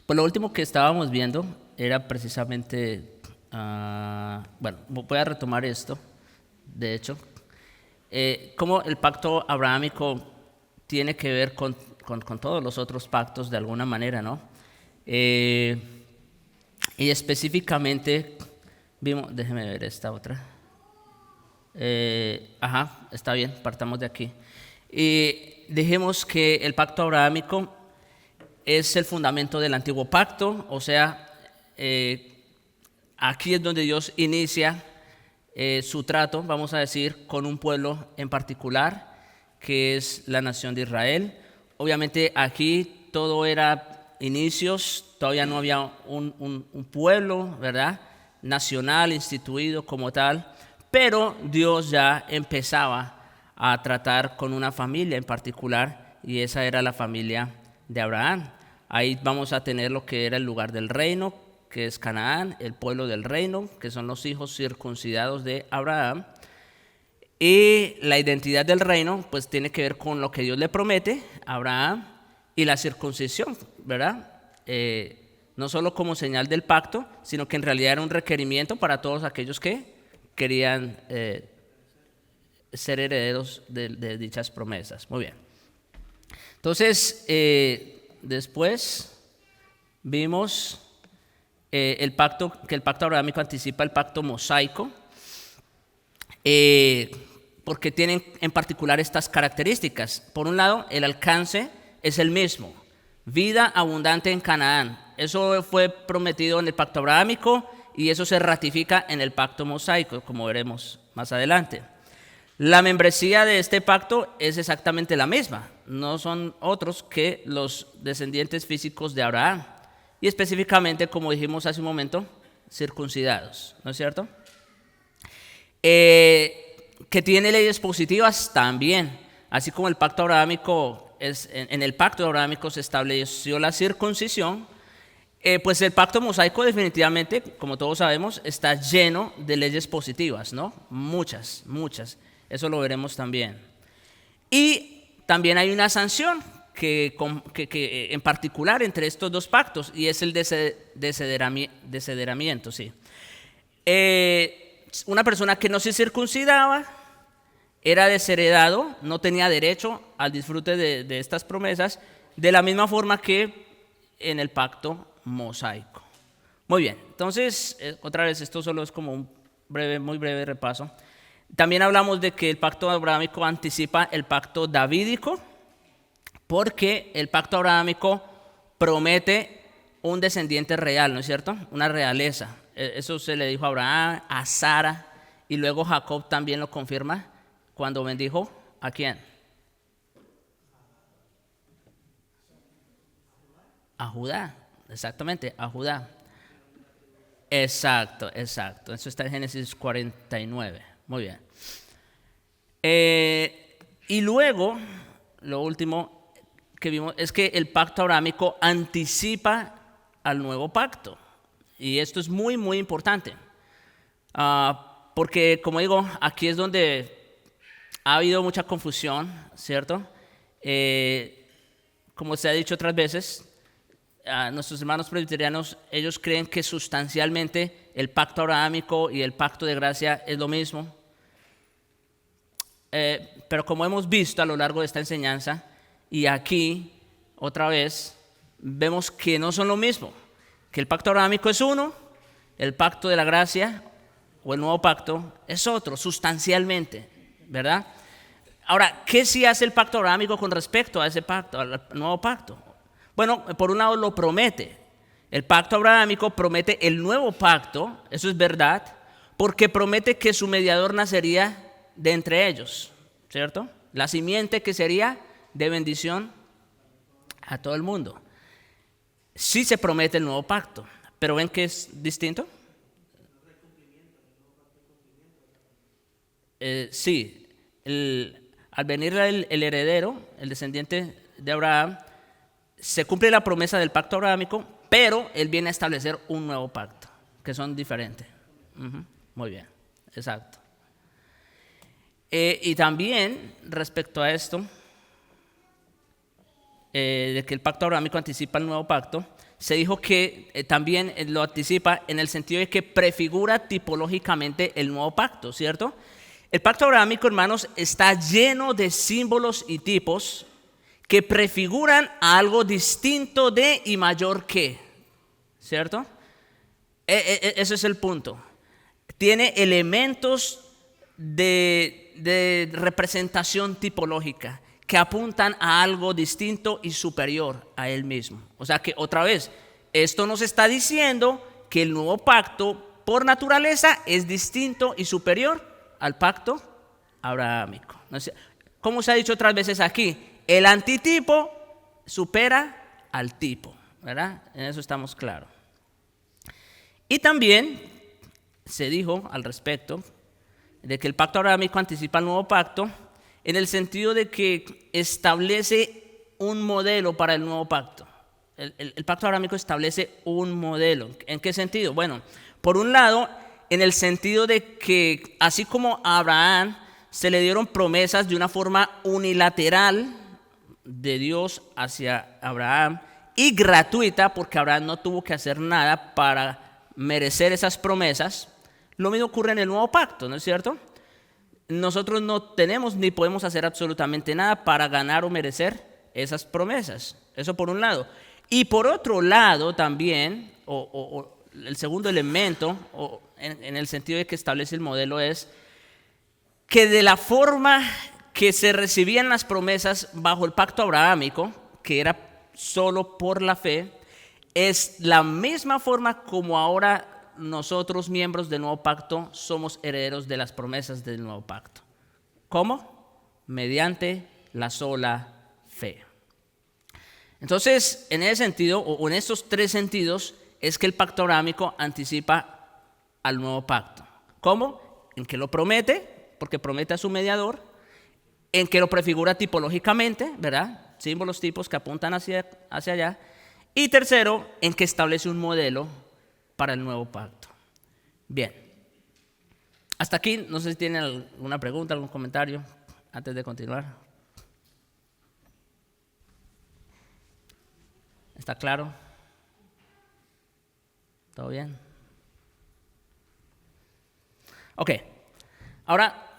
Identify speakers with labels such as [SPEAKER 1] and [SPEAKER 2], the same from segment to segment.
[SPEAKER 1] Pues lo último que estábamos viendo era precisamente, bueno, voy a retomar esto, de hecho, cómo el pacto abrahámico tiene que ver con todos los otros pactos de alguna manera, ¿no? Eh, y específicamente vimos, déjeme ver esta otra. Está bien, partamos de aquí. Y dijimos que el pacto abrahámico es el fundamento del antiguo pacto, o sea, aquí es donde Dios inicia su trato, vamos a decir, con un pueblo en particular, que es la nación de Israel. Obviamente aquí todo era inicios, todavía no había un pueblo, ¿verdad?, nacional, instituido como tal, pero Dios ya empezaba a tratar con una familia en particular, y esa era la familia de Abraham. Ahí vamos a tener lo que era el lugar del reino, que es Canaán, el pueblo del reino, que son los hijos circuncidados de Abraham. Y la identidad del reino, pues tiene que ver con lo que Dios le promete a Abraham y la circuncisión, ¿verdad? No solo como señal del pacto, sino que en realidad era un requerimiento para todos aquellos que querían ser herederos de dichas promesas. Muy bien. Entonces, después vimos que el pacto abrahámico anticipa el pacto mosaico, porque tienen en particular estas características. Por un lado, el alcance es el mismo: vida abundante en Canaán. Eso fue prometido en el pacto abrahámico y eso se ratifica en el pacto mosaico, como veremos más adelante. La membresía de este pacto es exactamente la misma, no son otros que los descendientes físicos de Abraham, y específicamente, como dijimos hace un momento, circuncidados, ¿no es cierto? Que tiene leyes positivas también, así como el pacto abrahámico, en el pacto abrahámico se estableció la circuncisión. Pues el pacto mosaico definitivamente, como todos sabemos, está lleno de leyes positivas, ¿no? Muchas, muchas. Eso lo veremos también. Y también hay una sanción que en particular entre estos dos pactos, y es el desederamiento, sí. Una persona que no se circuncidaba era desheredado, no tenía derecho al disfrute de estas promesas, de la misma forma que en el pacto mosaico. Muy bien, entonces, otra vez, esto solo es como un muy breve repaso. También hablamos de que el pacto abrahámico anticipa el pacto davídico, porque el pacto abrahámico promete un descendiente real, ¿no es cierto? Una realeza. Eso se le dijo a Abraham, a Sara, y luego Jacob también lo confirma cuando bendijo ¿a quién? A Judá, exactamente, a Judá. Exacto, exacto. Eso está en Génesis 49. Muy bien. Y luego, lo último que vimos es que el pacto abrahámico anticipa al nuevo pacto. Y esto es muy, muy importante. Porque, como digo, aquí es donde ha habido mucha confusión, ¿cierto? Como se ha dicho otras veces, nuestros hermanos presbiterianos, ellos creen que sustancialmente el pacto abrahámico y el pacto de gracia es lo mismo. Pero como hemos visto a lo largo de esta enseñanza, y aquí, otra vez, vemos que no son lo mismo, que el pacto abrahámico es uno, el pacto de la gracia o el nuevo pacto es otro, sustancialmente, ¿verdad? Ahora, ¿qué sí hace el pacto abrahámico con respecto a ese pacto, al nuevo pacto? Bueno, por un lado lo promete. El pacto abrahámico promete el nuevo pacto, eso es verdad, porque promete que su mediador nacería de entre ellos, ¿cierto? La simiente que sería de bendición a todo el mundo. Sí se promete el nuevo pacto, pero ¿ven que es distinto? Sí, al venir el heredero, el descendiente de Abraham, se cumple la promesa del pacto abrahámico, pero él viene a establecer un nuevo pacto, que son diferentes. Muy bien, exacto. Y también respecto a esto, de que el pacto abrahámico anticipa el nuevo pacto, se dijo que también lo anticipa en el sentido de que prefigura tipológicamente el nuevo pacto, ¿cierto? El pacto abrahámico, hermanos, está lleno de símbolos y tipos que prefiguran a algo distinto de y mayor que, ¿cierto? Ese es el punto. Tiene elementos de representación tipológica que apuntan a algo distinto y superior a él mismo. O sea que otra vez, esto nos está diciendo que el nuevo pacto por naturaleza es distinto y superior al pacto abrahámico. Como se ha dicho otras veces aquí, el antitipo supera al tipo, ¿verdad? En eso estamos claros. Y también se dijo al respecto de que el pacto abrahámico anticipa el nuevo pacto en el sentido de que establece un modelo para el nuevo pacto. El pacto abrahámico establece un modelo. ¿En qué sentido? Bueno, por un lado, en el sentido de que así como a Abraham se le dieron promesas de una forma unilateral de Dios hacia Abraham y gratuita, porque Abraham no tuvo que hacer nada para merecer esas promesas, lo mismo ocurre en el nuevo pacto, ¿no es cierto? Nosotros no tenemos ni podemos hacer absolutamente nada para ganar o merecer esas promesas. Eso por un lado. Y por otro lado también, el segundo elemento, en el sentido de que establece el modelo, es que de la forma que se recibían las promesas bajo el pacto abrahámico, que era solo por la fe, es la misma forma como ahora nosotros, miembros del nuevo pacto, somos herederos de las promesas del nuevo pacto. ¿Cómo? Mediante la sola fe. Entonces, en ese sentido, o en estos tres sentidos, es que el pacto abrahámico anticipa al nuevo pacto. ¿Cómo? En que lo promete, porque promete a su mediador, en que lo prefigura tipológicamente, ¿verdad? Símbolos, tipos que apuntan hacia allá. Y tercero, en que establece un modelo para el nuevo pacto. Bien. Hasta aquí, no sé si tienen alguna pregunta, algún comentario antes de continuar. ¿Está claro? ¿Todo bien? Ok. Ahora,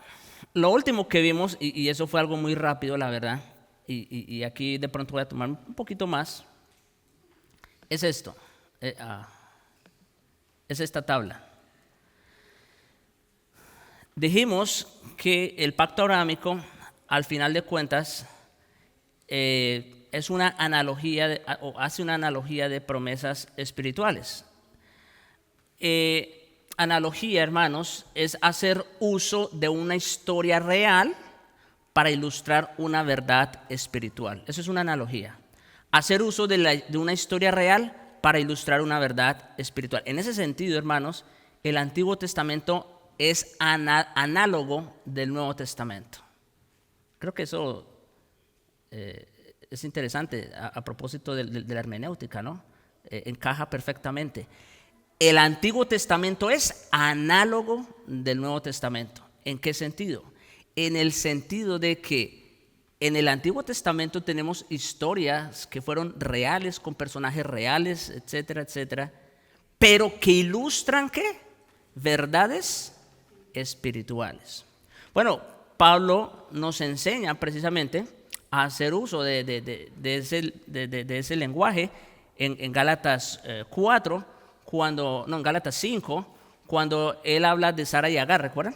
[SPEAKER 1] lo último que vimos, y eso fue algo muy rápido, la verdad, y aquí de pronto voy a tomar un poquito más, es esto. Es esta tabla. Dijimos que el pacto abrahámico, al final de cuentas, es una analogía o hace una analogía de promesas espirituales. Analogía, hermanos, es hacer uso de una historia real para ilustrar una verdad espiritual. Eso es una analogía. Hacer uso de una historia real para ilustrar una verdad espiritual. En ese sentido, hermanos, el Antiguo Testamento es análogo del Nuevo Testamento. Creo que eso es interesante a propósito de la hermenéutica, ¿no? Encaja perfectamente. El Antiguo Testamento es análogo del Nuevo Testamento. ¿En qué sentido? En el sentido de que en el Antiguo Testamento tenemos historias que fueron reales, con personajes reales, etcétera, etcétera, pero que ilustran ¿qué? Verdades espirituales. Bueno, Pablo nos enseña precisamente a hacer uso de ese lenguaje en Gálatas 4, en Gálatas 5, cuando él habla de Sara y Agar, ¿recuerdan?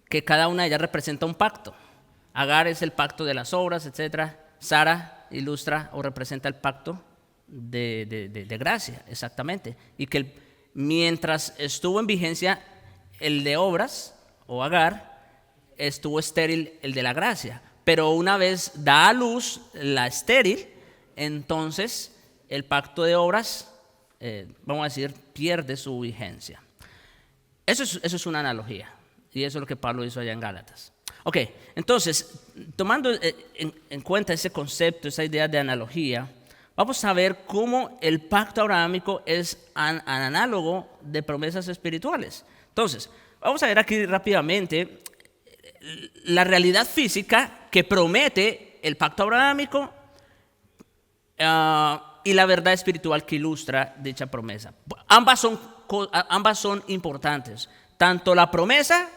[SPEAKER 1] Que cada una de ellas representa un pacto. Agar es el pacto de las obras, etc. Sara ilustra o representa el pacto de gracia, exactamente. Y que mientras estuvo en vigencia el de obras, o Agar, estuvo estéril el de la gracia. Pero una vez da a luz la estéril, entonces el pacto de obras, vamos a decir, pierde su vigencia. Eso es una analogía. Y eso es lo que Pablo hizo allá en Gálatas. Ok, entonces, tomando en cuenta ese concepto, esa idea de analogía, vamos a ver cómo el pacto abrahámico es análogo de promesas espirituales. Entonces, vamos a ver aquí rápidamente la realidad física que promete el pacto abrahámico y la verdad espiritual que ilustra dicha promesa. Ambas son importantes, tanto la promesa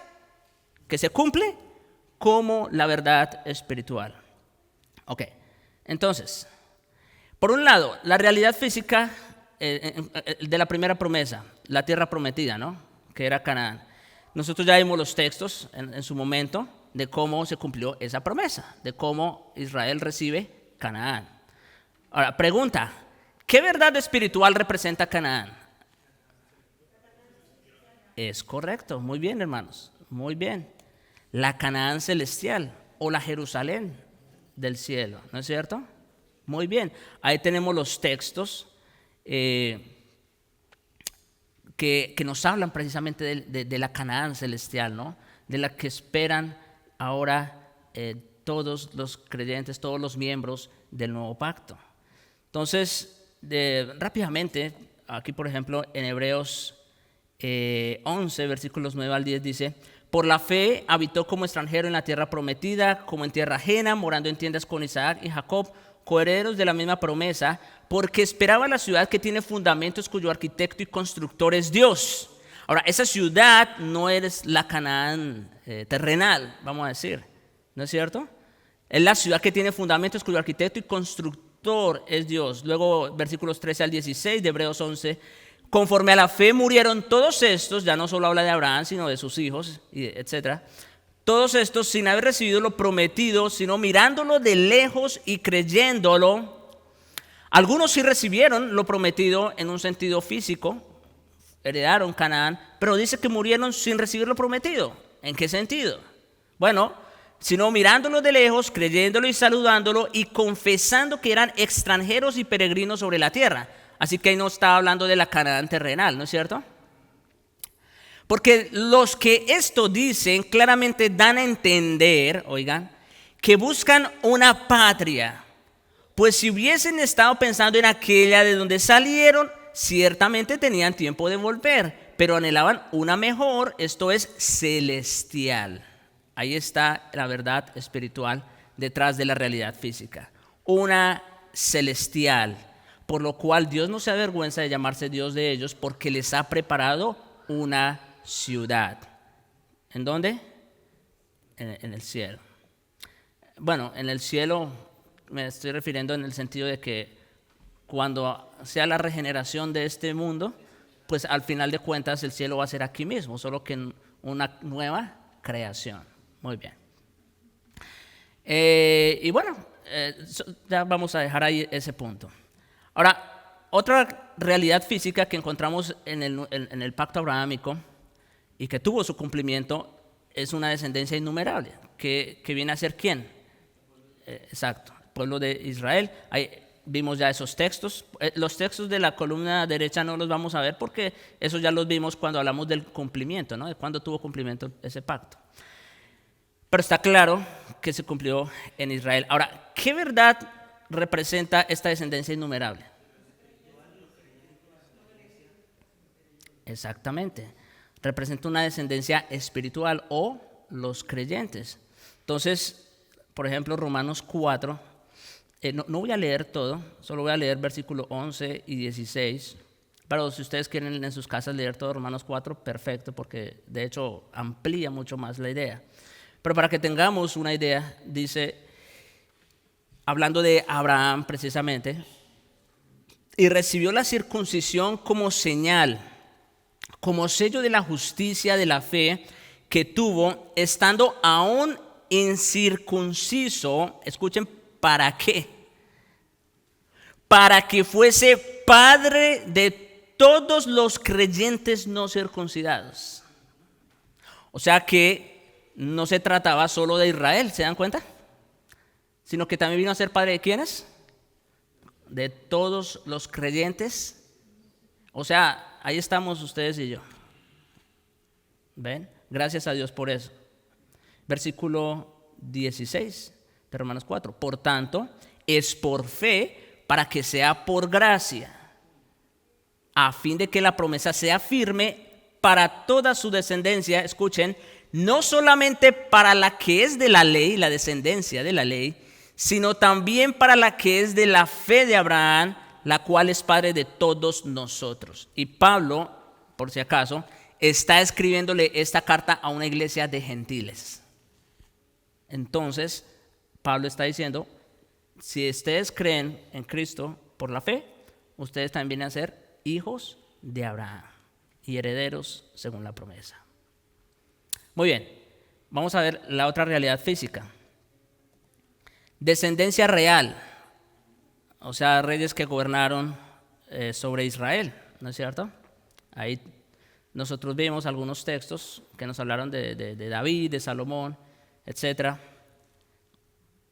[SPEAKER 1] que se cumple como la verdad espiritual. Ok, entonces, por un lado, la realidad física de la primera promesa, la tierra prometida, ¿no? Que era Canaán. Nosotros ya vimos los textos en su momento de cómo se cumplió esa promesa, de cómo Israel recibe Canaán. Ahora, pregunta, ¿qué verdad espiritual representa Canaán? Es correcto, muy bien, hermanos, muy bien. La Canaán celestial o la Jerusalén del cielo, ¿no es cierto? Muy bien, ahí tenemos los textos que nos hablan precisamente de la Canaán celestial, ¿no? De la que esperan ahora todos los creyentes, todos los miembros del nuevo pacto. Entonces, rápidamente, aquí por ejemplo en Hebreos 11, versículos 9 al 10 dice: por la fe habitó como extranjero en la tierra prometida, como en tierra ajena, morando en tiendas con Isaac y Jacob, coherederos de la misma promesa, porque esperaba la ciudad que tiene fundamentos, cuyo arquitecto y constructor es Dios. Ahora, esa ciudad no es la Canaán terrenal, vamos a decir, ¿no es cierto? Es la ciudad que tiene fundamentos, cuyo arquitecto y constructor es Dios. Luego, versículos 13 al 16 de Hebreos 11: conforme a la fe murieron todos estos, ya no solo habla de Abraham, sino de sus hijos, etc. Todos estos sin haber recibido lo prometido, sino mirándolo de lejos y creyéndolo. Algunos sí recibieron lo prometido en un sentido físico, heredaron Canaán, pero dice que murieron sin recibir lo prometido. ¿En qué sentido? Bueno, sino mirándolo de lejos, creyéndolo y saludándolo y confesando que eran extranjeros y peregrinos sobre la tierra. Así que ahí no está hablando de la Canaán terrenal, ¿no es cierto? Porque los que esto dicen claramente dan a entender, oigan, que buscan una patria. Pues si hubiesen estado pensando en aquella de donde salieron, ciertamente tenían tiempo de volver, pero anhelaban una mejor, esto es celestial. Ahí está la verdad espiritual detrás de la realidad física. Una celestial, por lo cual Dios no se avergüenza de llamarse Dios de ellos, porque les ha preparado una ciudad. ¿En dónde? En el cielo. Bueno, en el cielo me estoy refiriendo en el sentido de que cuando sea la regeneración de este mundo, pues al final de cuentas el cielo va a ser aquí mismo, solo que en una nueva creación. Muy bien. Y bueno, ya vamos a dejar ahí ese punto. Ahora, otra realidad física que encontramos en el pacto abrahámico y que tuvo su cumplimiento es una descendencia innumerable, que viene a ser ¿quién? Exacto, el pueblo de Israel. Ahí vimos ya esos textos. Los textos de la columna derecha no los vamos a ver porque esos ya los vimos cuando hablamos del cumplimiento, ¿no? De cuándo tuvo cumplimiento ese pacto. Pero está claro que se cumplió en Israel. Ahora, ¿qué verdad representa esta descendencia innumerable? Exactamente. Representa una descendencia espiritual o los creyentes. Entonces, por ejemplo, Romanos 4, no voy a leer todo, solo voy a leer versículos 11 y 16. Pero si ustedes quieren en sus casas leer todo Romanos 4, perfecto, porque de hecho amplía mucho más la idea. Pero para que tengamos una idea, dice, hablando de Abraham precisamente, y recibió la circuncisión como señal, como sello de la justicia de la fe que tuvo, estando aún incircunciso. Escuchen, ¿para qué? Para que fuese padre de todos los creyentes no circuncidados. O sea que no se trataba solo de Israel, ¿se dan cuenta? Sino que también vino a ser padre de ¿quiénes? De todos los creyentes. O sea, ahí estamos ustedes y yo. ¿Ven? Gracias a Dios por eso. Versículo 16 de Romanos 4. Por tanto, es por fe para que sea por gracia, a fin de que la promesa sea firme para toda su descendencia. Escuchen, no solamente para la que es de la ley, la descendencia de la ley, sino también para la que es de la fe de Abraham, la cual es padre de todos nosotros. Y Pablo, por si acaso, está escribiéndole esta carta a una iglesia de gentiles. Entonces, Pablo está diciendo, si ustedes creen en Cristo por la fe, ustedes también vienen a ser hijos de Abraham y herederos según la promesa. Muy bien, vamos a ver la otra realidad física. Descendencia real, o sea, reyes que gobernaron sobre Israel, ¿no es cierto? Ahí nosotros vimos algunos textos que nos hablaron de David, de Salomón, etc.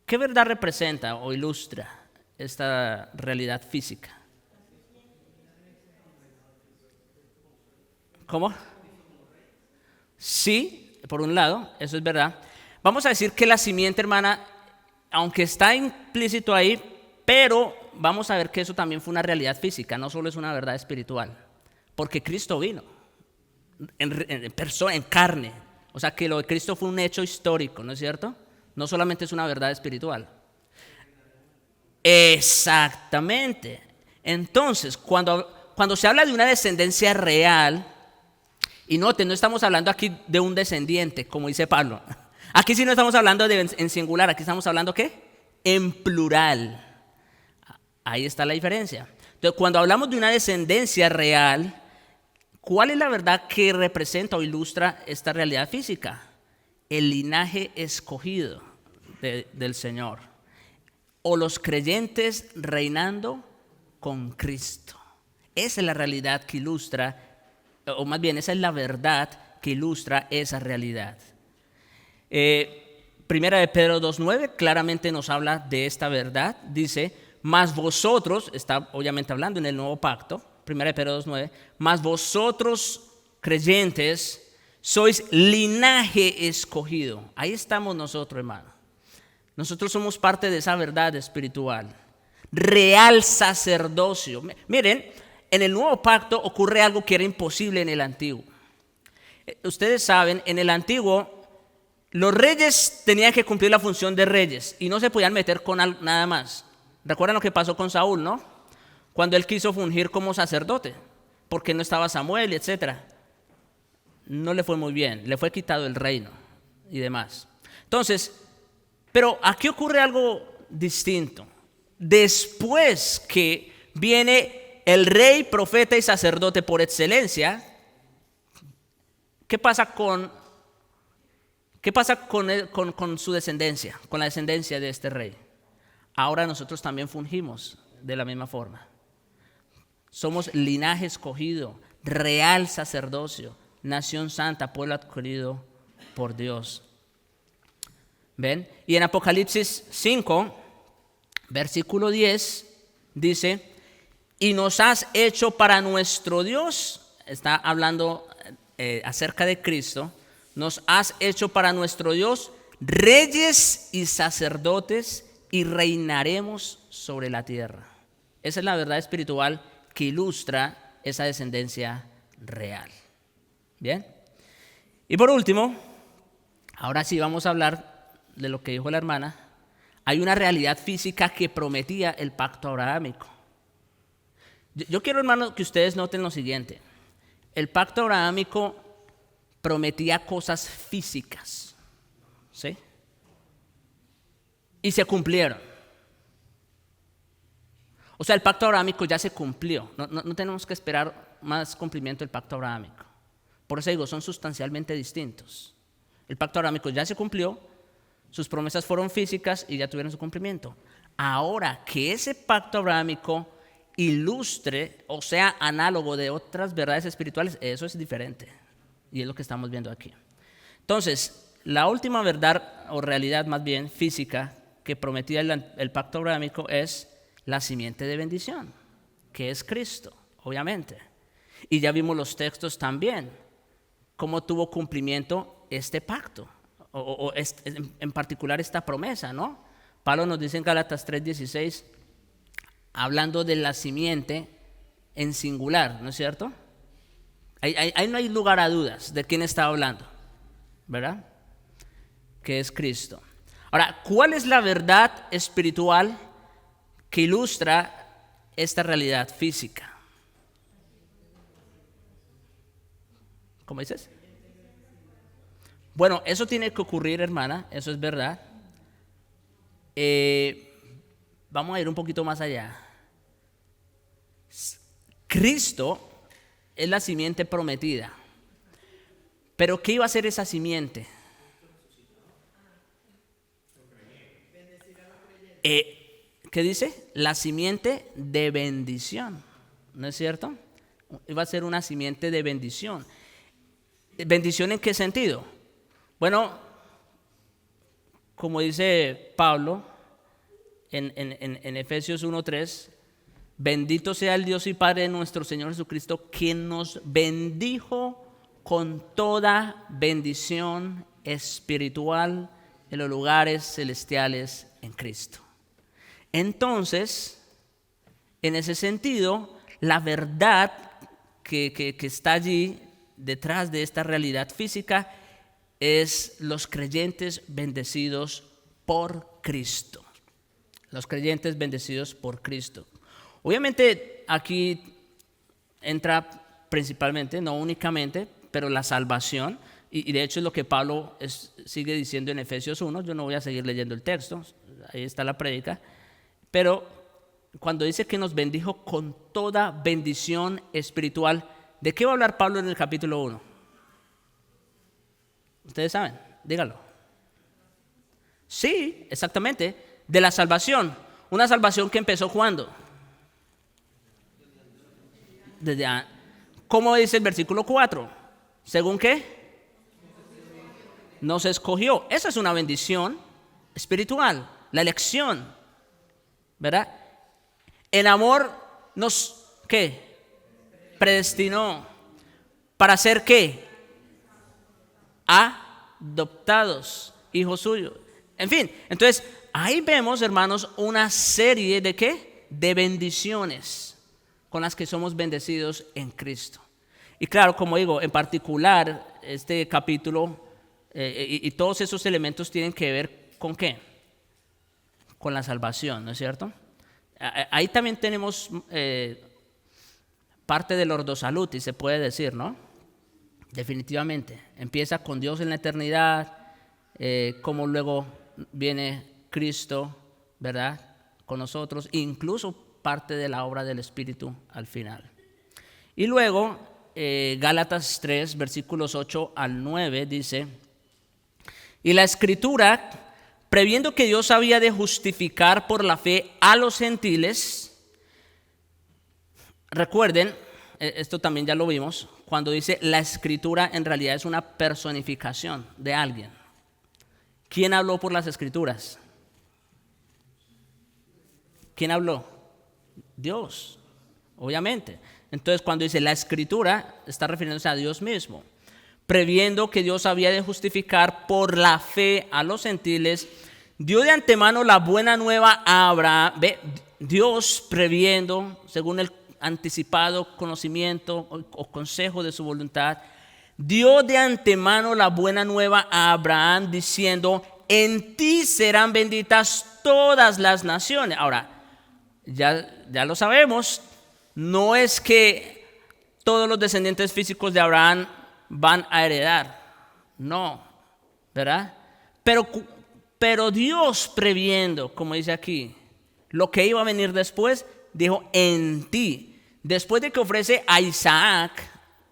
[SPEAKER 1] ¿Qué verdad representa o ilustra esta realidad física? ¿Cómo? Sí, por un lado, eso es verdad. Vamos a decir que la simiente, hermana, aunque está implícito ahí, pero vamos a ver que eso también fue una realidad física, no solo es una verdad espiritual, porque Cristo vino en persona, en carne. O sea que lo de Cristo fue un hecho histórico, ¿no es cierto? No solamente es una verdad espiritual. Exactamente. Entonces, cuando se habla de una descendencia real, y noten, no estamos hablando aquí de un descendiente, como dice Pablo. Aquí sí no estamos hablando en singular, aquí estamos hablando ¿qué? En plural. Ahí está la diferencia. Entonces, cuando hablamos de una descendencia real, ¿cuál es la verdad que representa o ilustra esta realidad física? El linaje escogido del Señor, o los creyentes reinando con Cristo. Esa es la realidad que ilustra, o más bien esa es la verdad que ilustra esa realidad. Primera de Pedro 2:9 claramente nos habla de esta verdad. Dice, mas vosotros, está obviamente hablando en el nuevo pacto, Primera de Pedro 2:9, mas vosotros creyentes sois linaje escogido. Ahí estamos nosotros, hermano. Nosotros somos parte de esa verdad espiritual. Real sacerdocio. Miren, en el nuevo pacto ocurre algo que era imposible en el antiguo. Ustedes saben, en el antiguo los reyes tenían que cumplir la función de reyes y no se podían meter con nada más. ¿Recuerdan lo que pasó con Saúl, no? Cuando él quiso fungir como sacerdote, porque no estaba Samuel, etc. No le fue muy bien, le fue quitado el reino y demás. Entonces, pero aquí ocurre algo distinto. Después que viene el rey, profeta y sacerdote por excelencia, ¿qué pasa con su descendencia, con la descendencia de este rey? Ahora nosotros también fungimos de la misma forma. Somos linaje escogido, real sacerdocio, nación santa, pueblo adquirido por Dios. ¿Ven? Y en Apocalipsis 5, versículo 10, dice, y nos has hecho para nuestro Dios, está hablando acerca de Cristo, nos has hecho para nuestro Dios reyes y sacerdotes y reinaremos sobre la tierra. Esa es la verdad espiritual que ilustra esa descendencia real. Bien. Y por último, ahora sí vamos a hablar de lo que dijo la hermana. Hay una realidad física que prometía el pacto abrahámico. Yo quiero, hermanos, que ustedes noten lo siguiente. El pacto abrahámico prometía cosas físicas, ¿sí? Y se cumplieron. O sea, el pacto abrahámico ya se cumplió. No tenemos que esperar más cumplimiento del pacto abrahámico. Por eso digo, son sustancialmente distintos. El pacto abrahámico ya se cumplió, sus promesas fueron físicas y ya tuvieron su cumplimiento. Ahora, que ese pacto abrahámico ilustre o sea análogo de otras verdades espirituales, eso es diferente. Y es lo que estamos viendo aquí. Entonces, la última verdad o realidad más bien física que prometía el pacto abrahámico es la simiente de bendición, que es Cristo, obviamente. Y ya vimos los textos también, cómo tuvo cumplimiento este pacto, en particular esta promesa, ¿no? Pablo nos dice en Gálatas 3:16, hablando de la simiente en singular, ¿no es cierto? Ahí no hay lugar a dudas de quién está hablando, ¿verdad? Que es Cristo. Ahora, ¿cuál es la verdad espiritual que ilustra esta realidad física? ¿Cómo dices? Bueno, eso tiene que ocurrir, hermana, eso es verdad. Vamos a ir un poquito más allá. Cristo es la simiente prometida. Pero ¿qué iba a ser esa simiente? ¿Qué dice? La simiente de bendición. ¿No es cierto? Iba a ser una simiente de bendición. ¿Bendición en qué sentido? Bueno, como dice Pablo en Efesios 1:3, bendito sea el Dios y Padre de nuestro Señor Jesucristo, quien nos bendijo con toda bendición espiritual en los lugares celestiales en Cristo. Entonces, en ese sentido, la verdad que está allí detrás de esta realidad física es los creyentes bendecidos por Cristo. Los creyentes bendecidos por Cristo. Obviamente aquí entra principalmente, no únicamente, pero la salvación. Y de hecho es lo que Pablo sigue diciendo en Efesios 1. Yo no voy a seguir leyendo el texto, ahí está la prédica. Pero cuando dice que nos bendijo con toda bendición espiritual, ¿de qué va a hablar Pablo en el capítulo 1? ¿Ustedes saben? Díganlo. Sí, exactamente, de la salvación. Una salvación que empezó ¿cuándo? ¿Cómo dice el versículo 4? ¿Según qué? Nos escogió. Esa es una bendición espiritual, la elección, ¿verdad? En amor nos, ¿qué? Predestinó. ¿Para hacer qué? Adoptados, hijos suyos. En fin, entonces ahí vemos, hermanos, una serie de ¿qué? De bendiciones con las que somos bendecidos en Cristo. Y claro, como digo, en particular este capítulo y todos esos elementos tienen que ver ¿con qué? Con la salvación, ¿no es cierto? Ahí también tenemos parte del Ordo Salutis, se puede decir, ¿no? Definitivamente. Empieza con Dios en la eternidad, como luego viene Cristo, ¿verdad? Con nosotros, incluso parte de la obra del Espíritu al final. Y luego, Gálatas 3, versículos 8 al 9, dice: y la Escritura, previendo que Dios había de justificar por la fe a los gentiles, recuerden, esto también ya lo vimos, cuando dice la Escritura en realidad es una personificación de alguien. ¿Quién habló por las Escrituras? ¿Quién habló? Dios, obviamente. Entonces cuando dice la Escritura está refiriéndose a Dios mismo. Previendo que Dios había de justificar por la fe a los gentiles, dio de antemano la buena nueva a Abraham. ¿Ve? Dios previendo, según el anticipado conocimiento o consejo de su voluntad, dio de antemano la buena nueva a Abraham diciendo: en ti serán benditas todas las naciones. Ahora, ya lo sabemos, no es que todos los descendientes físicos de Abraham van a heredar, no, ¿verdad? Pero Dios previendo, como dice aquí, lo que iba a venir después, dijo en ti. Después de que ofrece a Isaac,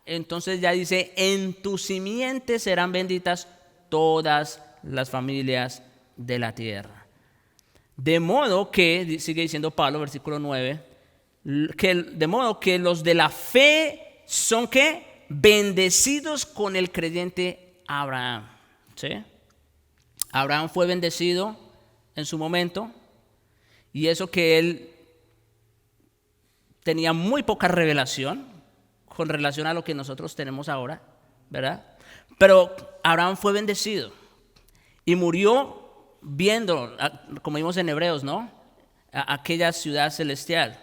[SPEAKER 1] entonces ya dice: en tu simiente serán benditas todas las familias de la tierra. De modo que, sigue diciendo Pablo, versículo 9, de modo que los de la fe son ¿qué? Bendecidos con el creyente Abraham. ¿Sí? Abraham fue bendecido en su momento, y eso que él tenía muy poca revelación con relación a lo que nosotros tenemos ahora, ¿verdad? Pero Abraham fue bendecido y murió viendo, como vimos en Hebreos, ¿no? Aquella ciudad celestial.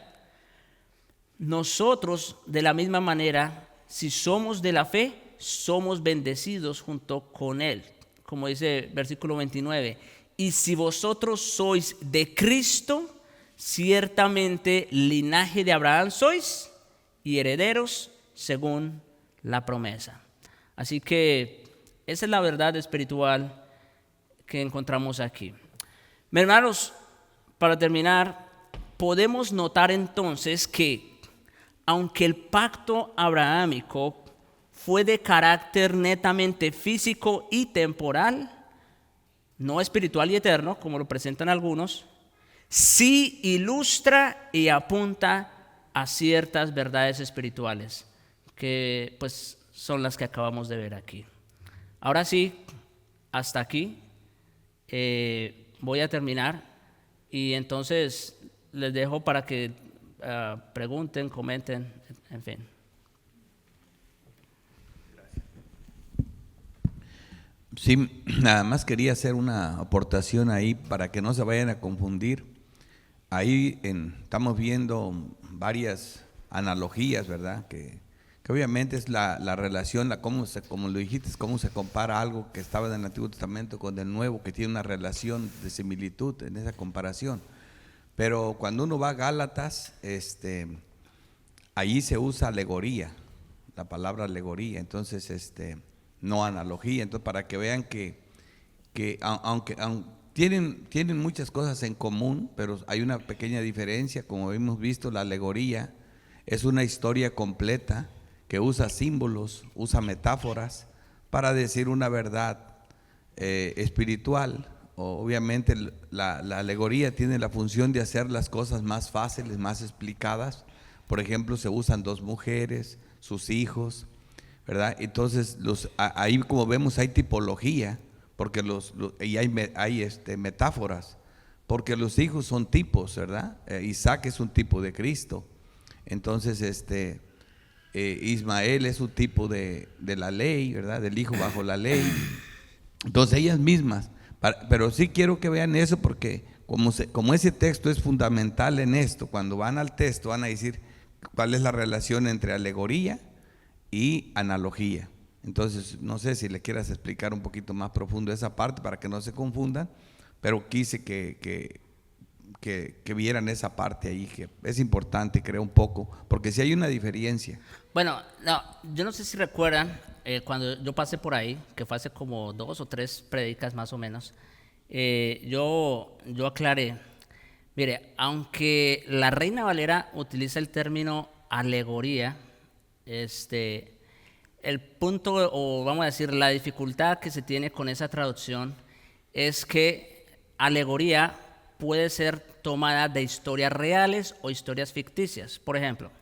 [SPEAKER 1] Nosotros, de la misma manera, si somos de la fe, somos bendecidos junto con él. Como dice versículo 29, y si vosotros sois de Cristo, ciertamente linaje de Abraham sois y herederos según la promesa. Así que esa es la verdad espiritual que encontramos aquí. Mis hermanos, para terminar, podemos notar entonces que aunque el pacto abrahámico fue de carácter netamente físico y temporal, no espiritual y eterno, como lo presentan algunos, sí ilustra y apunta a ciertas verdades espirituales, que pues son las que acabamos de ver aquí. Ahora sí, hasta aquí voy a terminar y entonces les dejo para que pregunten, comenten, en fin.
[SPEAKER 2] Sí, nada más quería hacer una aportación ahí para que no se vayan a confundir. Ahí estamos viendo varias analogías, ¿verdad? Que obviamente es la relación, como lo dijiste, cómo se compara algo que estaba en el Antiguo Testamento con el Nuevo, que tiene una relación de similitud en esa comparación. Pero cuando uno va a Gálatas, allí se usa alegoría, la palabra alegoría, entonces no analogía. Entonces, para que vean que aunque tienen muchas cosas en común, pero hay una pequeña diferencia. Como hemos visto, la alegoría es una historia completa que usa símbolos, usa metáforas para decir una verdad espiritual. Obviamente la alegoría tiene la función de hacer las cosas más fáciles, más explicadas. Por ejemplo, se usan dos mujeres, sus hijos, ¿verdad? Entonces ahí, como vemos, hay tipología, porque y hay metáforas, porque los hijos son tipos, ¿verdad? Isaac es un tipo de Cristo. Entonces Ismael es un tipo de la ley, ¿verdad? Del hijo bajo la ley. Entonces ellas mismas, pero sí quiero que vean eso, porque como ese texto es fundamental en esto, cuando van al texto van a decir cuál es la relación entre alegoría y analogía. Entonces no sé si le quieras explicar un poquito más profundo esa parte para que no se confundan, pero quise que vieran esa parte ahí, que es importante, creo, un poco, porque sí hay una diferencia.
[SPEAKER 1] Bueno, no, yo no sé si recuerdan, cuando yo pasé por ahí, que fue hace como 2 o 3 prédicas más o menos, yo aclaré, mire, aunque la Reina Valera utiliza el término alegoría, el punto, o vamos a decir, la dificultad que se tiene con esa traducción es que alegoría puede ser tomada de historias reales o historias ficticias. Por ejemplo,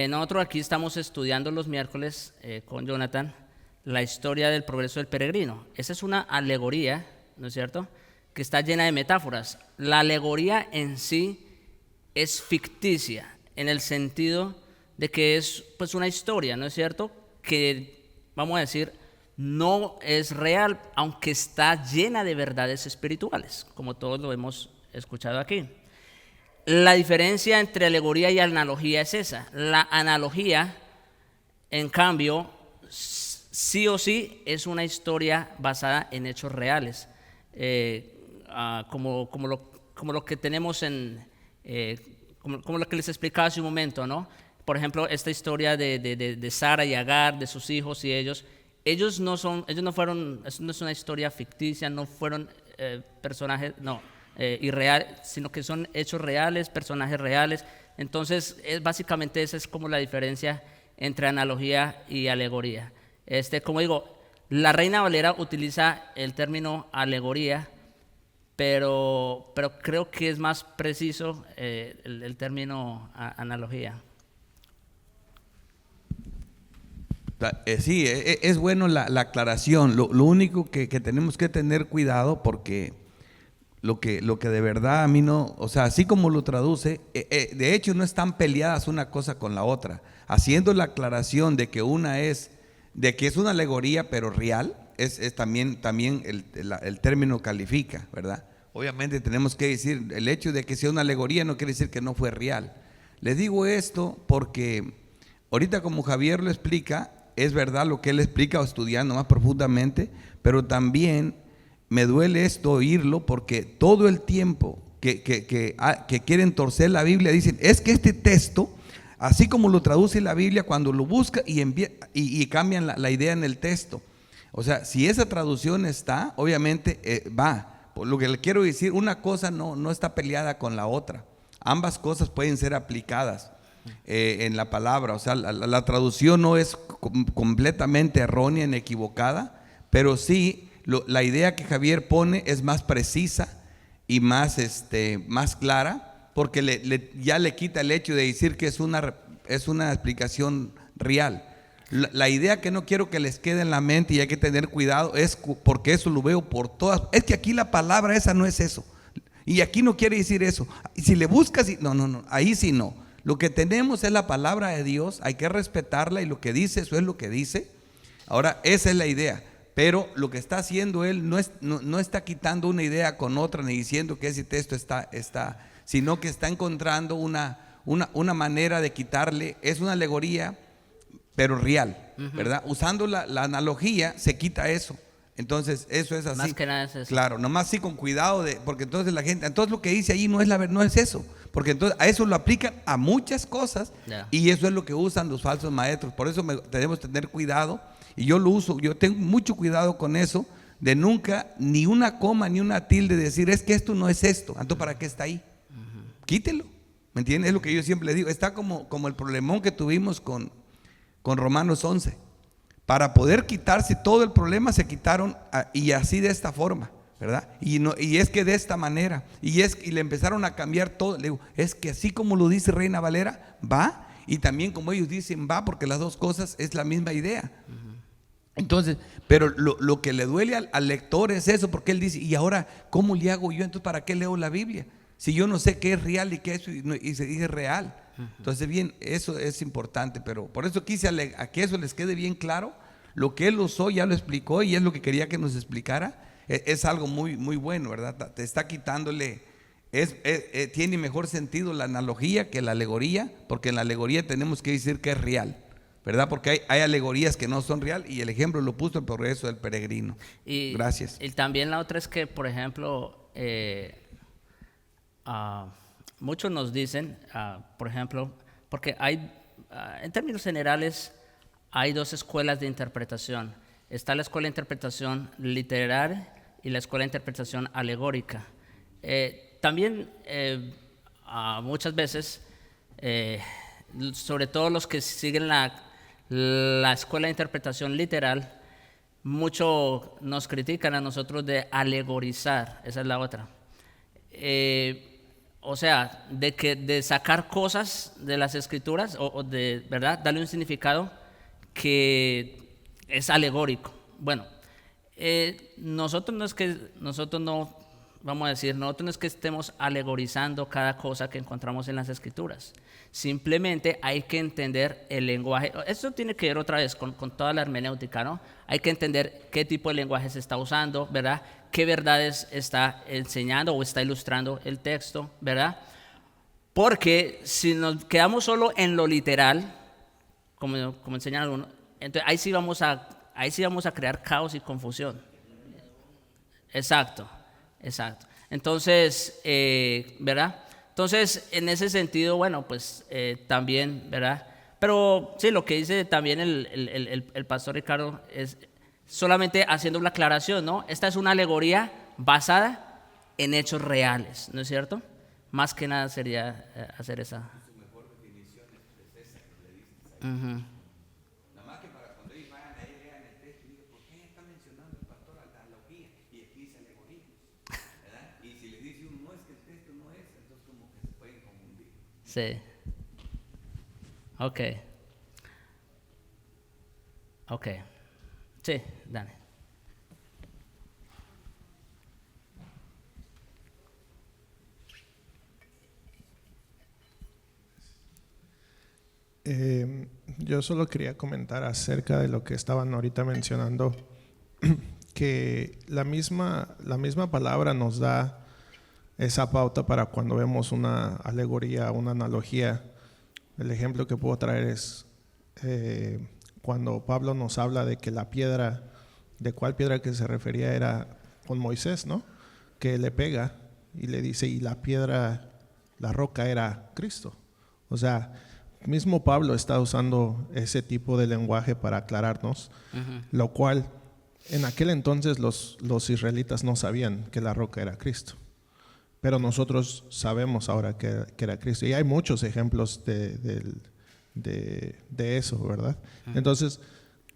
[SPEAKER 1] nosotros aquí estamos estudiando los miércoles con Jonathan la historia del progreso del peregrino. Esa es una alegoría, ¿no es cierto?, que está llena de metáforas. La alegoría en sí es ficticia, en el sentido de que es pues una historia, ¿no es cierto?, que vamos a decir no es real, aunque está llena de verdades espirituales, como todos lo hemos escuchado aquí. La diferencia entre alegoría y analogía es esa. La analogía, en cambio, sí o sí es una historia basada en hechos reales, como lo que tenemos como lo que les explicaba hace un momento, ¿no? Por ejemplo, esta historia de Sara y Agar, de sus hijos y ellos no fueron, eso no es una historia ficticia, no fueron personajes, irreales, sino que son hechos reales, personajes reales. Entonces, básicamente esa es como la diferencia entre analogía y alegoría. Como digo, la Reina Valera utiliza el término alegoría, pero creo que es más preciso el término analogía.
[SPEAKER 2] Sí, es bueno la aclaración. Lo único que tenemos que tener cuidado, porque lo que de verdad a mí no, o sea, así como lo traduce, de hecho no están peleadas una cosa con la otra. Haciendo la aclaración de que es una alegoría pero real, es también el término califica, ¿verdad? Obviamente tenemos que decir, el hecho de que sea una alegoría no quiere decir que no fue real. Les digo esto porque ahorita, como Javier lo explica, es verdad lo que él explica, o estudiando más profundamente, pero también me duele esto oírlo, porque todo el tiempo que quieren torcer la Biblia dicen, es que este texto, así como lo traduce la Biblia, cuando lo busca y cambian la idea en el texto. O sea, si esa traducción está, obviamente va. Por lo que le quiero decir, una cosa no está peleada con la otra. Ambas cosas pueden ser aplicadas en la palabra. O sea, la traducción no es completamente errónea ni equivocada, pero sí la idea que Javier pone es más precisa y más clara, porque ya le quita el hecho de decir que es una explicación real. La idea que no quiero que les quede en la mente y hay que tener cuidado es porque eso lo veo por todas. Es que aquí la palabra esa no es eso. Y aquí no quiere decir eso. Y si le buscas, no, ahí sí no. Lo que tenemos es la palabra de Dios, hay que respetarla y lo que dice, eso es lo que dice. Ahora, esa es la idea. Pero lo que está haciendo él no está quitando una idea con otra ni diciendo que ese texto está, sino que está encontrando una manera de quitarle, es una alegoría, pero real, ¿verdad? Usando la analogía se quita eso. Entonces eso es así.
[SPEAKER 1] Más que nada es eso.
[SPEAKER 2] Claro, nomás sí con cuidado, porque entonces la gente, entonces lo que dice ahí no es eso, porque entonces a eso lo aplican a muchas cosas, y eso es lo que usan los falsos maestros. Por eso tenemos que tener cuidado, y yo lo uso, yo tengo mucho cuidado con eso, de nunca ni una coma ni una tilde decir, es que esto no es esto, entonces ¿para qué está ahí? Quítelo, ¿me entiendes? Es lo que yo siempre le digo. Está como el problemón que tuvimos con Romanos 11. Para poder quitarse todo el problema se quitaron, y así de esta forma, ¿verdad? Y es que de esta manera, y le empezaron a cambiar todo. Le digo, es que así como lo dice Reina Valera, va, y también como ellos dicen, va, porque las dos cosas es la misma idea. Entonces, pero lo que le duele al lector es eso, porque él dice, ¿y ahora cómo le hago yo? Entonces, ¿para qué leo la Biblia? Si yo no sé qué es real y qué es, y se dice real. Entonces, bien, eso es importante, pero por eso quise a que eso les quede bien claro. Lo que él usó ya lo explicó y es lo que quería que nos explicara. Es algo muy, muy bueno, ¿verdad? Te está quitándole, tiene mejor sentido la analogía que la alegoría, porque en la alegoría tenemos que decir que es real, ¿verdad? Porque hay alegorías que no son real, y el ejemplo lo puso el progreso del peregrino. Gracias.
[SPEAKER 1] Y también la otra es que, por ejemplo, muchos nos dicen, por ejemplo, porque hay, en términos generales, hay dos escuelas de interpretación. Está la escuela de interpretación literal y la escuela de interpretación alegórica. También muchas veces, sobre todo los que siguen la escuela de interpretación literal, mucho nos critican a nosotros de alegorizar. Esa es la otra. O sea, de sacar cosas de las escrituras o de, ¿verdad?, darle un significado que es alegórico. Bueno, nosotros no es que estemos alegorizando cada cosa que encontramos en las escrituras. Simplemente hay que entender el lenguaje. Esto tiene que ver otra vez con toda la hermenéutica, ¿no? Hay que entender qué tipo de lenguaje se está usando, ¿verdad? Qué verdades está enseñando o está ilustrando el texto, ¿verdad? Porque si nos quedamos solo en lo literal, como enseñan algunos, entonces ahí sí vamos a crear caos y confusión. Exacto. Entonces, ¿verdad? Entonces, en ese sentido, bueno, pues también, ¿verdad? Pero sí, lo que dice también el pastor Ricardo es solamente haciendo una aclaración, ¿no? Esta es una alegoría basada en hechos reales, ¿no es cierto? Más que nada sería hacer esa. Su mejor definición es esa que le diste.
[SPEAKER 2] Nada más que para cuando ellos vayan ahí, lean el texto y digan, ¿por qué está mencionando el pastor la analogía? Y aquí dice alegoría, ¿verdad? Y si le dice uno, no, es que el texto no es, entonces como que se pueden confundir.
[SPEAKER 1] Sí. Ok. Sí, Dani.
[SPEAKER 3] Yo solo quería comentar acerca de lo que estaban ahorita mencionando, que la misma palabra nos da esa pauta para cuando vemos una alegoría, una analogía. El ejemplo que puedo traer es cuando Pablo nos habla de que la piedra, de cuál piedra que se refería era con Moisés, ¿no? Que le pega y le dice, y la piedra, la roca era Cristo. O sea, mismo Pablo está usando ese tipo de lenguaje para aclararnos, lo cual en aquel entonces los israelitas no sabían que la roca era Cristo. Pero nosotros sabemos ahora que era Cristo. Y hay muchos ejemplos de eso, ¿verdad? Entonces,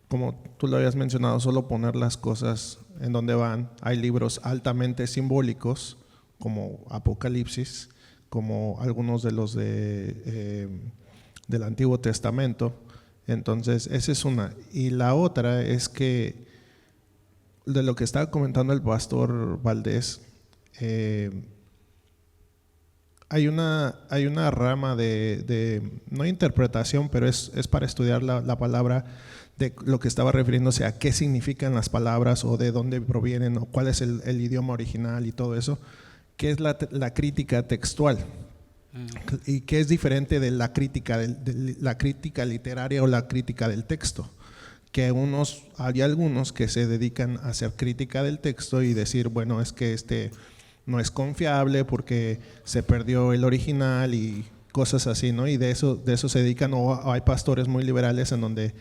[SPEAKER 3] como tú lo habías mencionado, solo poner las cosas en donde van. Hay libros altamente simbólicos, como Apocalipsis, como algunos de los del Antiguo Testamento. Entonces, esa es una. Y la otra es que, de lo que estaba comentando el pastor Valdés, hay una rama de no interpretación, pero es para estudiar la palabra, de lo que estaba refiriéndose a qué significan las palabras o de dónde provienen o cuál es el idioma original y todo eso, que es la crítica textual. Y que es diferente de la crítica la crítica literaria o la crítica del texto, que hay algunos que se dedican a hacer crítica del texto y decir, bueno, es que no es confiable porque se perdió el original y cosas así, ¿no? Y de eso se dedican, o hay pastores muy liberales en donde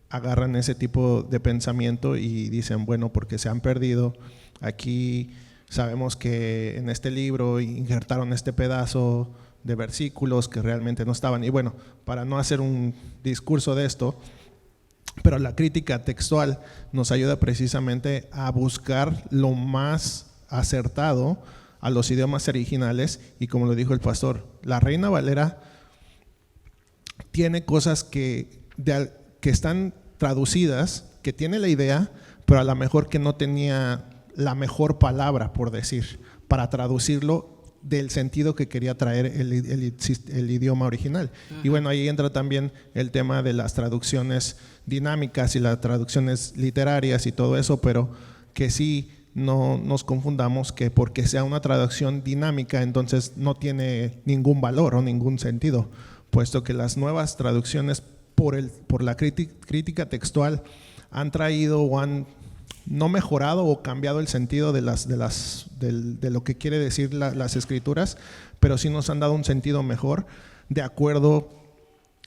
[SPEAKER 3] agarran ese tipo de pensamiento y dicen, bueno, porque se han perdido, aquí sabemos que en este libro injertaron este pedazo de versículos que realmente no estaban. Y bueno, para no hacer un discurso de esto, pero la crítica textual nos ayuda precisamente a buscar lo más acertado a los idiomas originales. Y como lo dijo el pastor, la Reina Valera tiene cosas que están traducidas, que tiene la idea, pero a lo mejor que no tenía la mejor palabra, por decir, para traducirlo del sentido que quería traer el idioma original. Y bueno, ahí entra también el tema de las traducciones dinámicas y las traducciones literarias y todo eso, pero que sí no nos confundamos que porque sea una traducción dinámica entonces no tiene ningún valor o ningún sentido, puesto que las nuevas traducciones por la crítica textual han traído o han no mejorado o cambiado el sentido de lo que quiere decir las escrituras, pero sí nos han dado un sentido mejor de acuerdo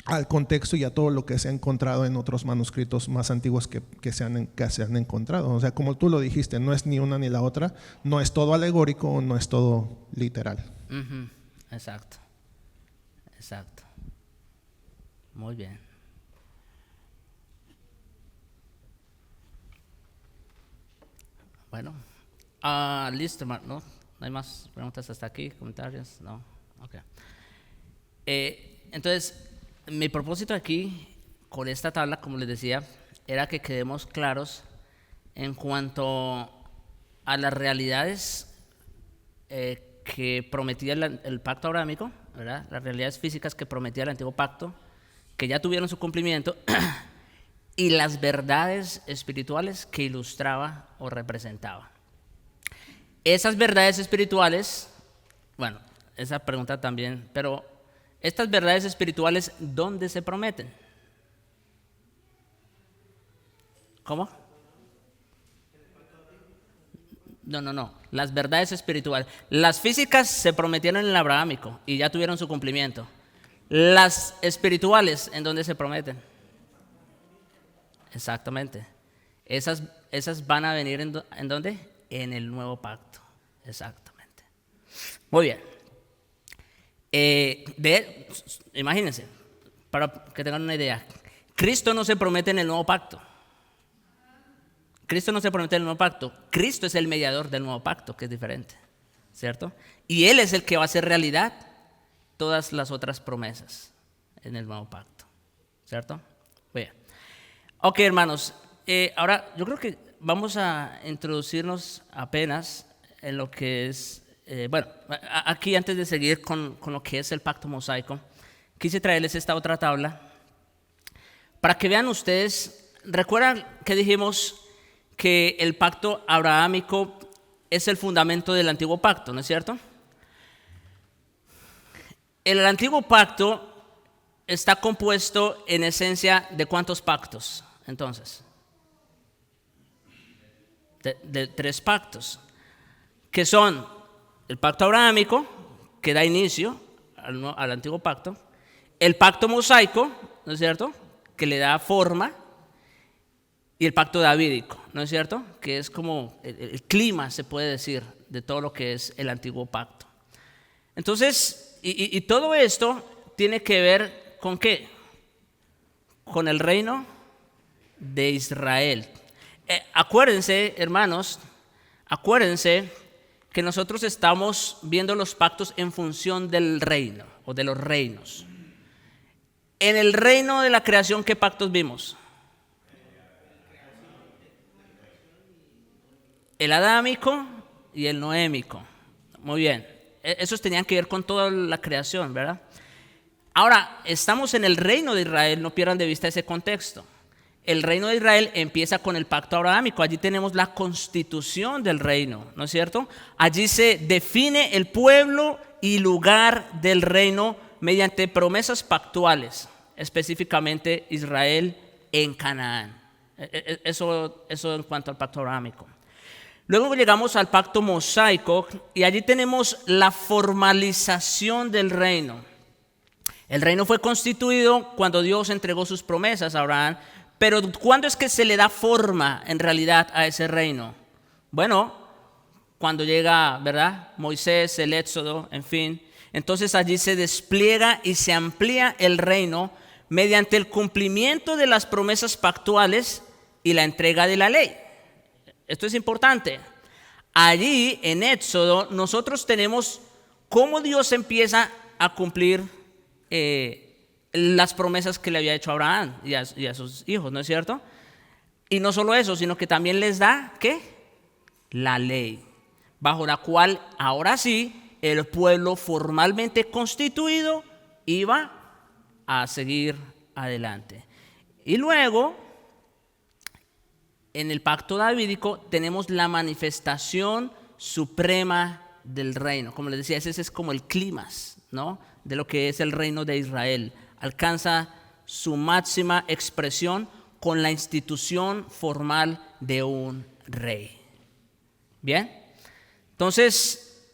[SPEAKER 3] al contexto y a todo lo que se ha encontrado en otros manuscritos más antiguos que se han encontrado. O sea, como tú lo dijiste, no es ni una ni la otra, no es todo alegórico, no es todo literal.
[SPEAKER 1] Exacto. Muy bien. Bueno, listo, hermano. ¿No hay más preguntas hasta aquí? ¿Comentarios? No. Ok. Entonces, mi propósito aquí, con esta tabla, como les decía, era que quedemos claros en cuanto a las realidades que prometía el pacto abrahámico, ¿verdad? Las realidades físicas que prometía el antiguo pacto, que ya tuvieron su cumplimiento, y las verdades espirituales que ilustraba o representaba. Esas verdades espirituales, bueno, esa pregunta también, pero estas verdades espirituales, ¿dónde se prometen? ¿Cómo? No, las verdades espirituales. Las físicas se prometieron en el abrahámico y ya tuvieron su cumplimiento. Las espirituales, ¿en dónde se prometen? Exactamente. Esas van a venir ¿en dónde? En el nuevo pacto. Exactamente. Muy bien. Imagínense, para que tengan una idea, Cristo no se promete en el nuevo pacto. Cristo no se promete en el nuevo pacto. Cristo es el mediador del nuevo pacto, que es diferente, ¿cierto? Y Él es el que va a hacer realidad todas las otras promesas en el nuevo pacto, ¿cierto? Bien. Ok, hermanos, ahora yo creo que vamos a introducirnos apenas en lo que es, aquí antes de seguir con lo que es el pacto mosaico, quise traerles esta otra tabla para que vean ustedes. ¿Recuerdan que dijimos que el pacto abrahámico es el fundamento del antiguo pacto, no es cierto? El antiguo pacto está compuesto en esencia de ¿cuántos pactos? Entonces, de 3 pactos, que son el pacto abrahámico, que da inicio al antiguo pacto, el pacto mosaico, ¿no es cierto?, que le da forma, y el pacto davídico, ¿no es cierto?, que es como el clima, se puede decir, de todo lo que es el antiguo pacto. Entonces, y todo esto tiene que ver ¿con qué? Con el reino de Israel. Acuérdense, hermanos, acuérdense que nosotros estamos viendo los pactos en función del reino o de los reinos. En el reino de la creación, ¿qué pactos vimos? El adámico y el noémico. Muy bien. Esos tenían que ver con toda la creación, ¿verdad? Ahora, estamos en el reino de Israel, no pierdan de vista ese contexto. El reino de Israel empieza con el pacto abrahámico. Allí tenemos la constitución del reino, ¿no es cierto? Allí se define el pueblo y lugar del reino mediante promesas pactuales, específicamente Israel en Canaán. Eso en cuanto al pacto abrahámico. Luego llegamos al pacto mosaico y allí tenemos la formalización del reino. El reino fue constituido cuando Dios entregó sus promesas a Abraham, pero ¿cuándo es que se le da forma en realidad a ese reino? Bueno, cuando llega, ¿verdad?, Moisés, el Éxodo, en fin. Entonces allí se despliega y se amplía el reino mediante el cumplimiento de las promesas pactuales y la entrega de la ley. Esto es importante. Allí en Éxodo nosotros tenemos cómo Dios empieza a cumplir las promesas que le había hecho a Abraham y a sus hijos, ¿no es cierto? Y no solo eso, sino que también les da, ¿qué? La ley, bajo la cual ahora sí el pueblo formalmente constituido iba a seguir adelante. Y luego, en el pacto davídico tenemos la manifestación suprema del reino. Como les decía, ese es como el clímax, ¿no?, de lo que es el reino de Israel. Alcanza su máxima expresión con la institución formal de un rey. Bien, entonces,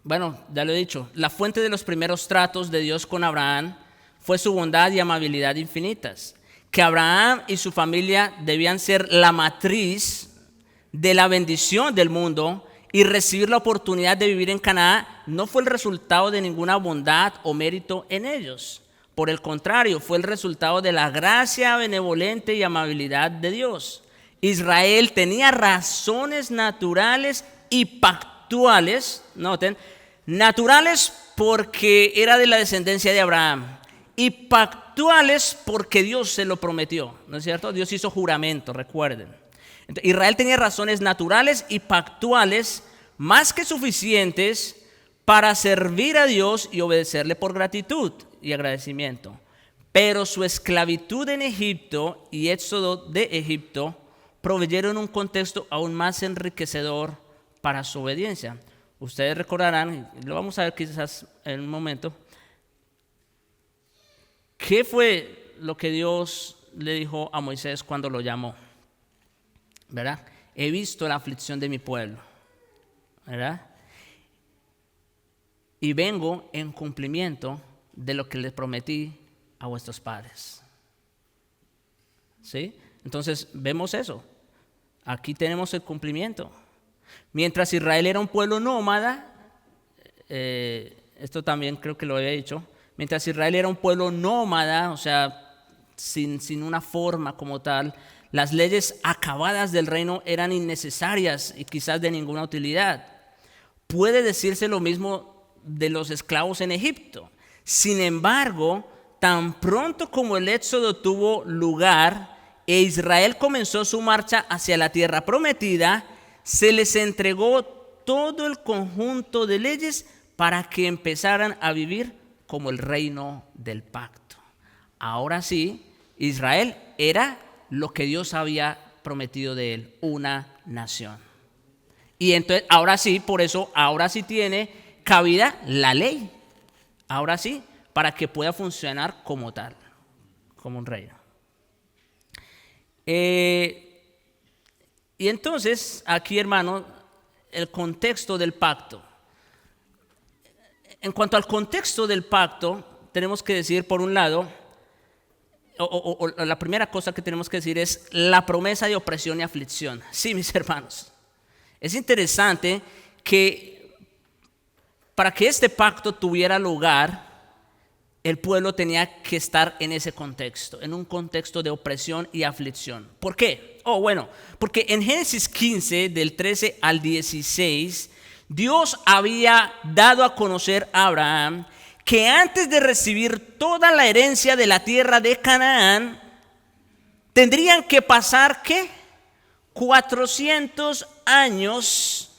[SPEAKER 1] bueno, ya lo he dicho, la fuente de los primeros tratos de Dios con Abraham fue su bondad y amabilidad infinitas. Que Abraham y su familia debían ser la matriz de la bendición del mundo y recibir la oportunidad de vivir en Canaán no fue el resultado de ninguna bondad o mérito en ellos. Por el contrario, fue el resultado de la gracia benevolente y amabilidad de Dios. Israel tenía razones naturales y pactuales, noten, naturales porque era de la descendencia de Abraham y pactuales porque Dios se lo prometió, ¿no es cierto? Dios hizo juramento, recuerden. Entonces, Israel tenía razones naturales y pactuales más que suficientes para servir a Dios y obedecerle por gratitud y agradecimiento. Pero su esclavitud en Egipto y éxodo de Egipto proveyeron un contexto aún más enriquecedor para su obediencia. Ustedes recordarán, lo vamos a ver quizás en un momento, ¿qué fue lo que Dios le dijo a Moisés cuando lo llamó? ¿Verdad? He visto la aflicción de mi pueblo, ¿verdad? Y vengo en cumplimiento de lo que les prometí a vuestros padres. ¿Sí? Entonces vemos eso. Aquí tenemos el cumplimiento. Mientras Israel era un pueblo nómada, esto también creo que lo había dicho, mientras Israel era un pueblo nómada, o sea, sin una forma como tal, las leyes acabadas del reino eran innecesarias y quizás de ninguna utilidad. Puede decirse lo mismo de los esclavos en Egipto. Sin embargo, tan pronto como el éxodo tuvo lugar e Israel comenzó su marcha hacia la tierra prometida, se les entregó todo el conjunto de leyes para que empezaran a vivir como el reino del pacto. Ahora sí, Israel era lo que Dios había prometido de él, una nación. Y entonces, ahora sí, por eso, ahora sí tiene cabida la ley. Ahora sí, para que pueda funcionar como tal, como un reino. Y entonces, aquí, hermano, el contexto del pacto. En cuanto al contexto del pacto, tenemos que decir, por un lado, o la primera cosa que tenemos que decir es la promesa de opresión y aflicción. Sí, mis hermanos. Es interesante que para que este pacto tuviera lugar, el pueblo tenía que estar en ese contexto, en un contexto de opresión y aflicción. ¿Por qué? Bueno, porque en Génesis 15, del 13 al 16, Dios había dado a conocer a Abraham que antes de recibir toda la herencia de la tierra de Canaán, tendrían que pasar, ¿qué? 400 años,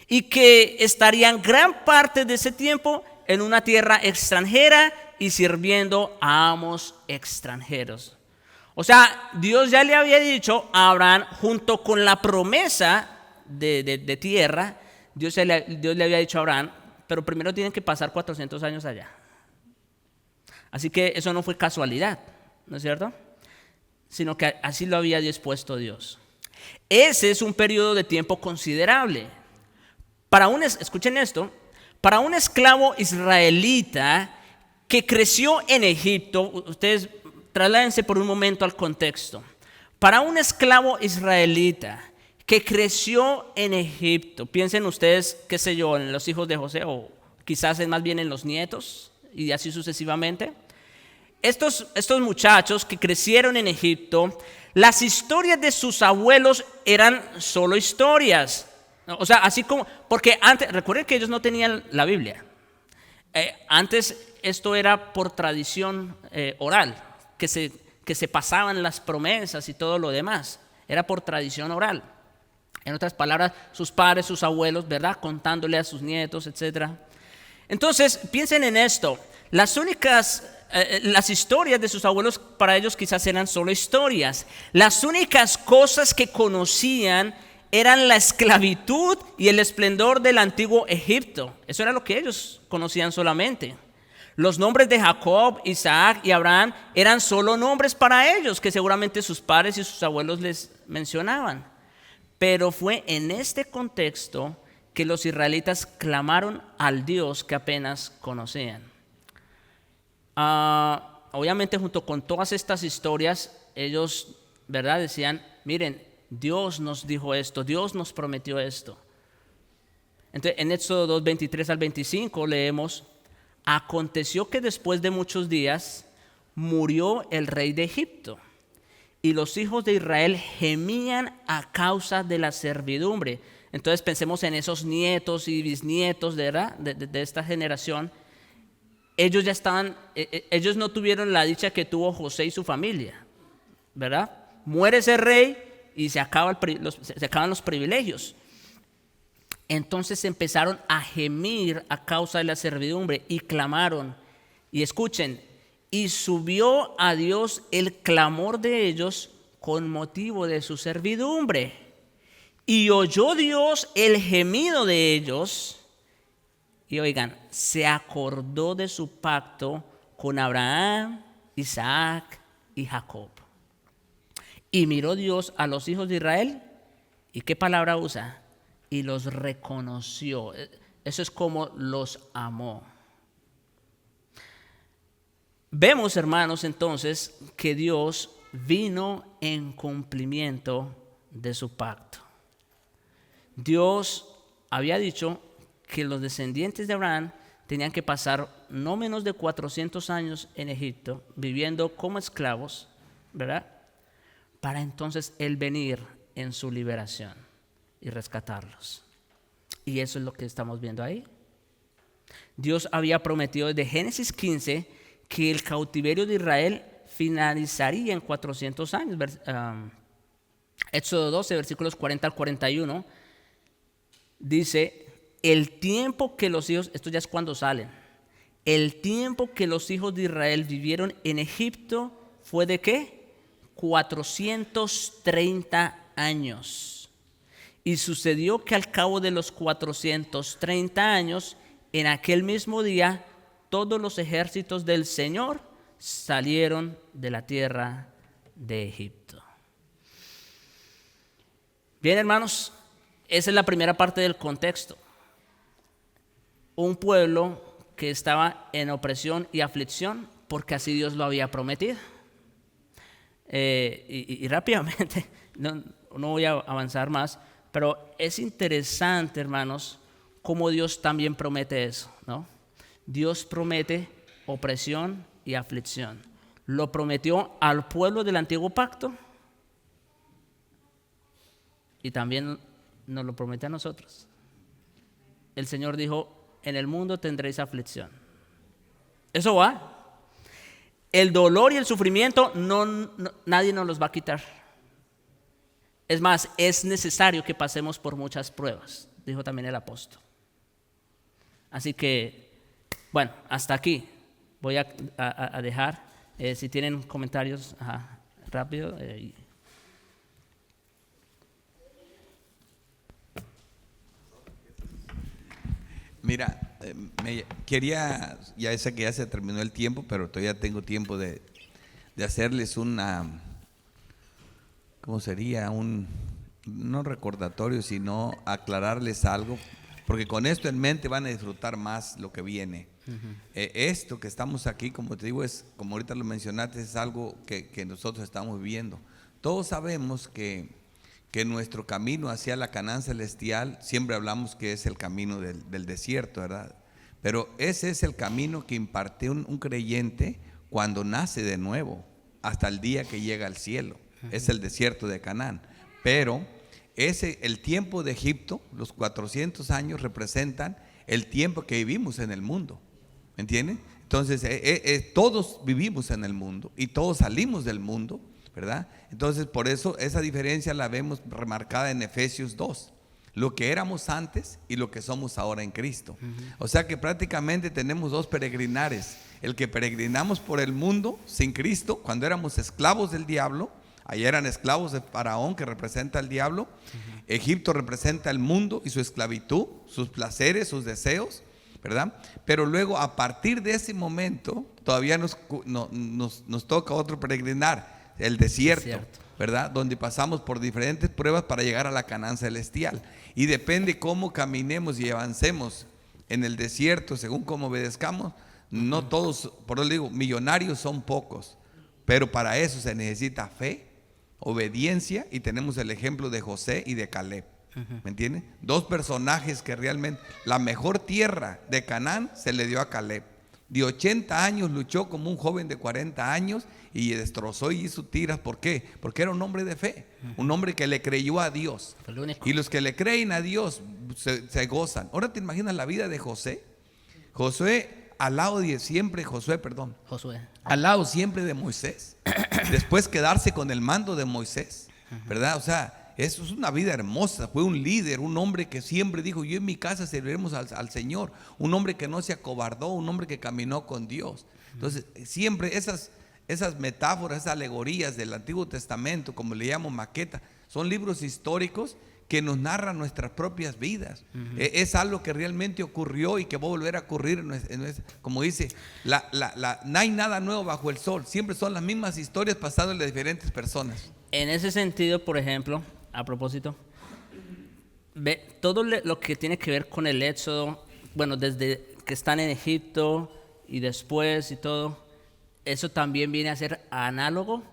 [SPEAKER 1] y que estarían gran parte de ese tiempo en una tierra extranjera y sirviendo a amos extranjeros. O sea, Dios ya le había dicho a Abraham, junto con la promesa de tierra, Dios le había dicho a Abraham, pero primero tienen que pasar 400 años allá. Así que eso no fue casualidad, ¿no es cierto? Sino que así lo había dispuesto Dios. Ese es un periodo de tiempo considerable. Escuchen esto, para un esclavo israelita que creció en Egipto, ustedes trasládense por un momento al contexto. Para un esclavo israelita que creció en Egipto, piensen ustedes, qué sé yo, en los hijos de José, o quizás más bien en los nietos, y así sucesivamente. Estos muchachos que crecieron en Egipto, las historias de sus abuelos eran solo historias. O sea, así como, porque antes, recuerden que ellos no tenían la Biblia. Antes esto era por tradición oral, que se pasaban las promesas y todo lo demás. Era por tradición oral. En otras palabras, sus padres, sus abuelos, ¿verdad? Contándole a sus nietos, etc. Entonces, piensen en esto. Las historias de sus abuelos para ellos quizás eran solo historias. Las únicas cosas que conocían eran la esclavitud y el esplendor del antiguo Egipto. Eso era lo que ellos conocían solamente. Los nombres de Jacob, Isaac y Abraham eran solo nombres para ellos que seguramente sus padres y sus abuelos les mencionaban. Pero fue en este contexto que los israelitas clamaron al Dios que apenas conocían. Obviamente, junto con todas estas historias, ellos, ¿verdad?, decían, miren, Dios nos dijo esto, Dios nos prometió esto. Entonces, en Éxodo 2, 23 al 25 leemos, aconteció que después de muchos días murió el rey de Egipto, y los hijos de Israel gemían a causa de la servidumbre. Entonces pensemos en esos nietos y bisnietos de esta generación. Ellos ya estaban, ellos no tuvieron la dicha que tuvo José y su familia, ¿verdad? Muere ese rey y se acaban los privilegios. Entonces empezaron a gemir a causa de la servidumbre y clamaron. Y escuchen, y subió a Dios el clamor de ellos con motivo de su servidumbre. Y oyó Dios el gemido de ellos. Y oigan, se acordó de su pacto con Abraham, Isaac y Jacob. Y miró Dios a los hijos de Israel. ¿Y qué palabra usa? Y los reconoció. Eso es como los amó. Vemos, hermanos, entonces que Dios vino en cumplimiento de su pacto. Dios había dicho que los descendientes de Abraham tenían que pasar no menos de 400 años en Egipto, viviendo como esclavos, ¿verdad?, para entonces Él venir en su liberación y rescatarlos. Y eso es lo que estamos viendo ahí. Dios había prometido desde Génesis 15 que el cautiverio de Israel finalizaría en 400 años. Éxodo 12, versículos 40 al 41, dice, el tiempo que los hijos, esto ya es cuando salen, el tiempo que los hijos de Israel vivieron en Egipto fue ¿de qué? 430 años. Y sucedió que al cabo de los 430 años, en aquel mismo día, todos los ejércitos del Señor salieron de la tierra de Egipto. Bien, hermanos, esa es la primera parte del contexto. Un pueblo que estaba en opresión y aflicción porque así Dios lo había prometido. Y rápidamente, no voy a avanzar más, pero es interesante, hermanos, cómo Dios también promete eso, ¿no? Dios promete opresión y aflicción. Lo prometió al pueblo del antiguo pacto y también nos lo promete a nosotros. El Señor dijo, en el mundo tendréis aflicción. Eso va. El dolor y el sufrimiento nadie nos los va a quitar. Es más, es necesario que pasemos por muchas pruebas, dijo también el apóstol. Así que, bueno, hasta aquí voy a dejar. Si tienen comentarios, rápido.
[SPEAKER 2] Mira, ya sé que ya se terminó el tiempo, pero todavía tengo tiempo de hacerles ¿cómo sería? No recordatorio, sino aclararles algo, porque con esto en mente van a disfrutar más lo que viene. Esto que estamos aquí, como te digo, como ahorita lo mencionaste, es algo que nosotros estamos viviendo. Todos sabemos que nuestro camino hacia la Canaán celestial, siempre hablamos que es el camino del desierto, ¿verdad? Pero ese es el camino que imparte un creyente cuando nace de nuevo, hasta el día que llega al cielo. Es el desierto de Canaán. Pero el tiempo de Egipto, los 400 años representan el tiempo que vivimos en el mundo. ¿Me entienden? Entonces, todos vivimos en el mundo y todos salimos del mundo, ¿verdad? Entonces, por eso esa diferencia la vemos remarcada en Efesios 2. Lo que éramos antes y lo que somos ahora en Cristo. O sea que prácticamente tenemos dos peregrinares. El que peregrinamos por el mundo sin Cristo, cuando éramos esclavos del diablo. Allá eran esclavos de Faraón, que representa al diablo. Egipto representa el mundo y su esclavitud, sus placeres, sus deseos, ¿verdad? Pero luego, a partir de ese momento, todavía nos toca otro peregrinar, el desierto, ¿verdad? Donde pasamos por diferentes pruebas para llegar a la Canaán celestial. Y depende cómo caminemos y avancemos en el desierto, según cómo obedezcamos. No todos, por eso digo, millonarios son pocos, pero para eso se necesita fe, obediencia, y tenemos el ejemplo de José y de Caleb. ¿Me entienden? Dos personajes que realmente, la mejor tierra de Canaán se le dio a Caleb. De 80 años luchó como un joven de 40 años y destrozó y hizo tiras. ¿Por qué? Porque era un hombre de fe, un hombre que le creyó a Dios. Y los que le creen a Dios se gozan. Ahora te imaginas la vida de Josué, al lado siempre de Moisés. Después quedarse con el mando de Moisés, ¿verdad? O sea, eso es una vida hermosa. Fue un líder, un hombre que siempre dijo, yo en mi casa serviremos al Señor. Un hombre que no se acobardó, un hombre que caminó con Dios. Entonces, siempre esas metáforas, esas alegorías del Antiguo Testamento, como le llamo maqueta, son libros históricos que nos narran nuestras propias vidas. Es algo que realmente ocurrió y que va a volver a ocurrir. Como dice, no hay nada nuevo bajo el sol. Siempre son las mismas historias pasadas de diferentes personas.
[SPEAKER 1] En ese sentido, por ejemplo, a propósito, todo lo que tiene que ver con el éxodo, bueno, desde que están en Egipto y después y todo, eso también viene a ser análogo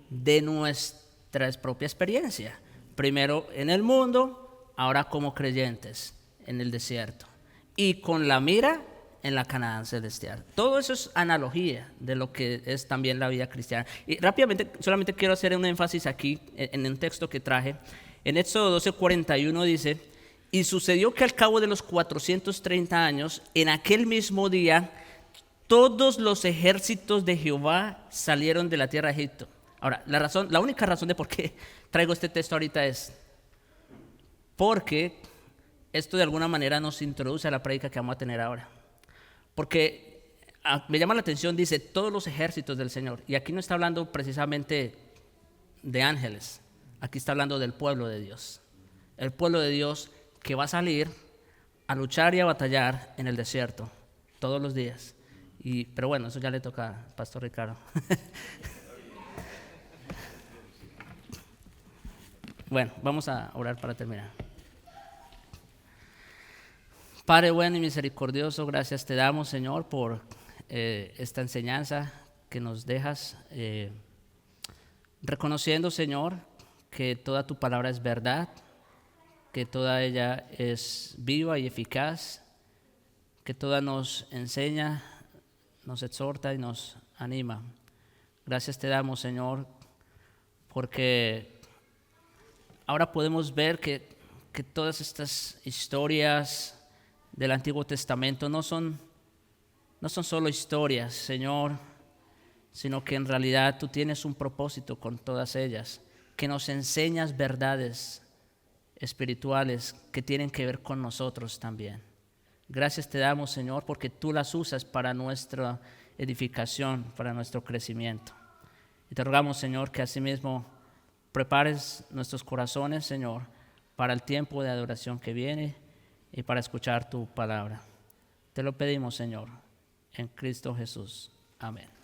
[SPEAKER 1] de nuestra propia experiencia. Primero en el mundo, ahora como creyentes en el desierto. Y con la mira en la Canaán celestial. Todo eso es analogía de lo que es también la vida cristiana. Y rápidamente, solamente quiero hacer un énfasis aquí en un texto que traje. En Éxodo 12:41 dice, y sucedió que al cabo de los 430 años, en aquel mismo día, todos los ejércitos de Jehová salieron de la tierra de Egipto. Ahora, la única razón de por qué traigo este texto ahorita es porque esto de alguna manera nos introduce a la prédica que vamos a tener ahora. Porque me llama la atención, dice, todos los ejércitos del Señor. Y aquí no está hablando precisamente de ángeles. Aquí está hablando del pueblo de Dios. El pueblo de Dios que va a salir a luchar y a batallar en el desierto todos los días. Pero bueno, eso ya le toca a Pastor Ricardo. Bueno, vamos a orar para terminar. Padre bueno y misericordioso, gracias te damos, Señor, por esta enseñanza que nos dejas, reconociendo, Señor, que toda tu palabra es verdad, que toda ella es viva y eficaz, que toda nos enseña, nos exhorta y nos anima. Gracias te damos, Señor, porque ahora podemos ver que todas estas historias del Antiguo Testamento no son solo historias, Señor, sino que en realidad tú tienes un propósito con todas ellas, que nos enseñas verdades espirituales que tienen que ver con nosotros también. Gracias te damos, Señor, porque tú las usas para nuestra edificación, para nuestro crecimiento. Y te rogamos, Señor, que asimismo prepares nuestros corazones, Señor, para el tiempo de adoración que viene y para escuchar tu palabra. Te lo pedimos, Señor, en Cristo Jesús. Amén.